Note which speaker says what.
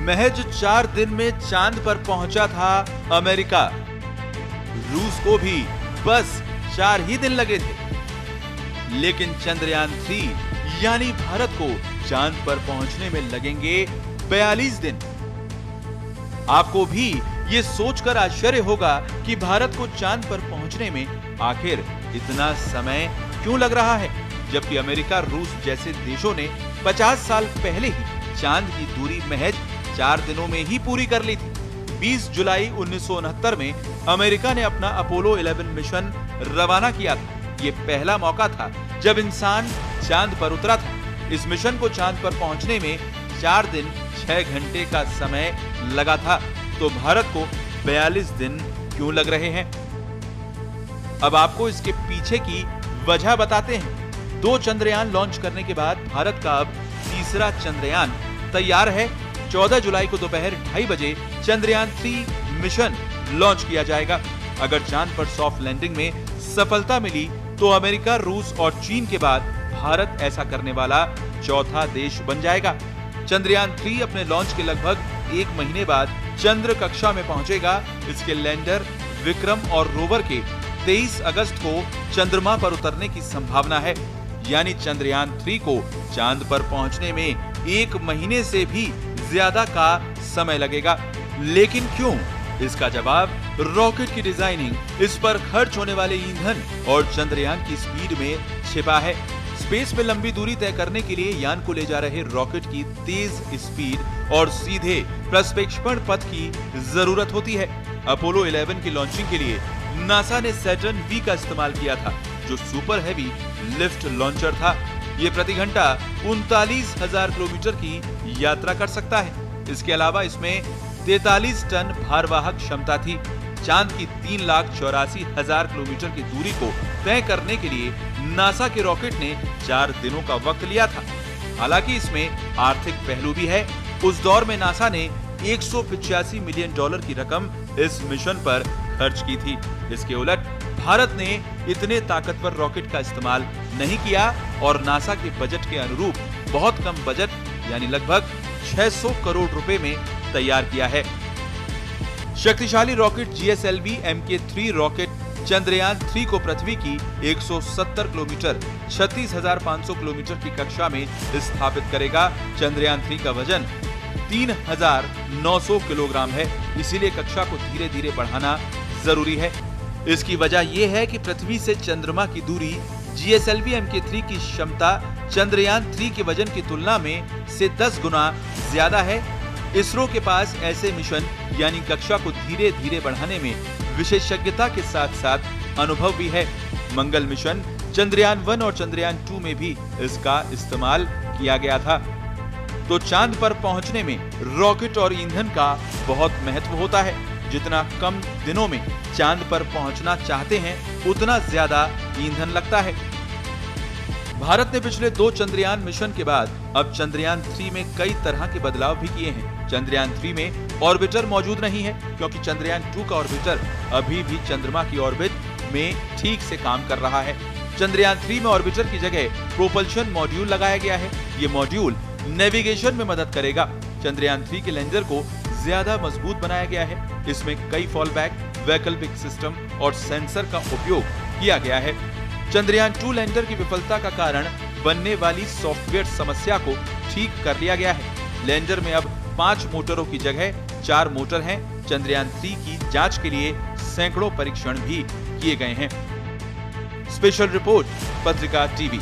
Speaker 1: महज 4 दिन में चांद पर पहुंचा था अमेरिका। रूस को भी बस 4 ही दिन लगे थे, लेकिन चंद्रयान 3 यानी भारत को चांद पर पहुंचने में लगेंगे 42 दिन। आपको भी ये सोचकर आश्चर्य होगा कि भारत को चांद पर पहुंचने में आखिर इतना समय क्यों लग रहा है, जबकि अमेरिका, रूस जैसे देशों ने 50 साल पहले ही चांद की दूरी महज 4 दिनों में ही पूरी कर ली थी। 20 जुलाई 1969 में अमेरिका ने अपना अपोलो 11 मिशन रवाना किया था। ये पहला मौका था जब इंसान चांद पर उतरा था। इस मिशन को चांद पर पहुंचने में 4 दिन 6 घंटे का समय लगा था, तो भारत को 42 दिन क्यों लग रहे हैं? अब आपको इसके पीछे की वजह बताते हैं। 2 चंद्रयान लॉन्च करने के बाद भारत का अब तीसरा चंद्रयान तैयार है। 14 जुलाई को दोपहर 2:30 बजे चंद्रयान 3 मिशन लॉन्च किया जाएगा। अगर चांद पर सॉफ्ट लैंडिंग में सफलता मिली तो अमेरिका, रूस और चीन के बाद भारत ऐसा करने वाला चौथा देश बन जाएगा। चंद्रयान 3 अपने लॉन्च के लगभग 1 महीने बाद चंद्र कक्षा में पहुंचेगा। इसके लैंडर विक्रम और रोवर के 23 अगस्त को चंद्रमा पर उतरने की संभावना है, यानी चंद्रयान 3 को चांद पर पहुंचने में 1 महीने से भी ज्यादा का समय लगेगा। लेकिन क्यों? इसका जवाब रॉकेट की डिजाइनिंग, इस पर खर्च होने वाले ईंधन और चंद्रयान की स्पीड में छिपा है। स्पेस में लंबी दूरी तय करने के लिए यान को ले जा रहे रॉकेट की तेज स्पीड और सीधे प्रक्षेपण पथ की जरूरत होती है। अपोलो 11 की लॉन्चिंग के लिए नासा ने सैटर्न वी का इस्तेमाल किया था, जो सुपर हैवी लिफ्ट लॉन्चर था। ये प्रति घंटा 39,000 किलोमीटर की यात्रा कर सकता है। इसके अलावा इसमें 43 टन भारवाहक क्षमता थी। चांद की 3,84,000 किलोमीटर की दूरी को तय करने के लिए नासा के रॉकेट ने 4 दिनों का वक्त लिया था। हालांकि इसमें आर्थिक पहलू भी है। उस दौर में नासा ने $185 मिलियन की रकम इस मिशन पर खर्च की थी। इसके उलट भारत ने इतने ताकतवर रॉकेट का इस्तेमाल नहीं किया और नासा के बजट के अनुरूप बहुत कम बजट यानी लगभग 600 करोड़ रुपए में तैयार किया है। शक्तिशाली rocket GSLV Mk3 rocket Chandrayaan 3 को पृथ्वी की 170 किलोमीटर 36,500 किलोमीटर की कक्षा में स्थापित करेगा। चंद्रयान 3 का वजन 3,900 किलोग्राम है, इसीलिए कक्षा को धीरे धीरे बढ़ाना जरूरी है। इसकी वजह यह है कि पृथ्वी से चंद्रमा की दूरी GSLV Mk3 की क्षमता चंद्रयान 3 के वजन की तुलना में से 10 गुना ज्यादा है। इसरो के पास ऐसे मिशन यानी कक्षा को धीरे धीरे बढ़ाने में विशेषज्ञता के साथ साथ अनुभव भी है। मंगल मिशन चंद्रयान 1 और चंद्रयान 2 में भी इसका इस्तेमाल किया गया था। तो चांद पर पहुंचने में रॉकेट और ईंधन का बहुत महत्व होता है। जितना कम दिनों में चांद पर पहुंचना चाहते हैं, उतना ज्यादा ईंधन लगता है। भारत ने पिछले 2 चंद्रयान मिशन के बाद अब चंद्रयान 3 में कई तरह के बदलाव भी किए हैं। चंद्रयान 3 में ऑर्बिटर मौजूद नहीं है, क्योंकि चंद्रयान 2 का ऑर्बिटर अभी भी चंद्रमा की ऑर्बिट में ठीक से काम कर रहा है। चंद्रयान 3 में ऑर्बिटर की जगह प्रोपल्शन मॉड्यूल लगाया गया है। ये मॉड्यूल नेविगेशन में मदद करेगा। चंद्रयान 3 के लैंडर को ज्यादा मजबूत बनाया गया है। इसमें कई फॉलबैक, वैकल्पिक सिस्टम और सेंसर का उपयोग किया गया है। चंद्रयान 2 लैंडर की विफलता का कारण बनने वाली सॉफ्टवेयर समस्या को ठीक कर लिया गया है। लैंडर में अब 5 मोटरों की जगह 4 मोटर हैं। चंद्रयान 3 की जांच के लिए सैकड़ों परीक्षण भी किए गए हैं। स्पेशल रिपोर्ट, पत्रिका टीवी।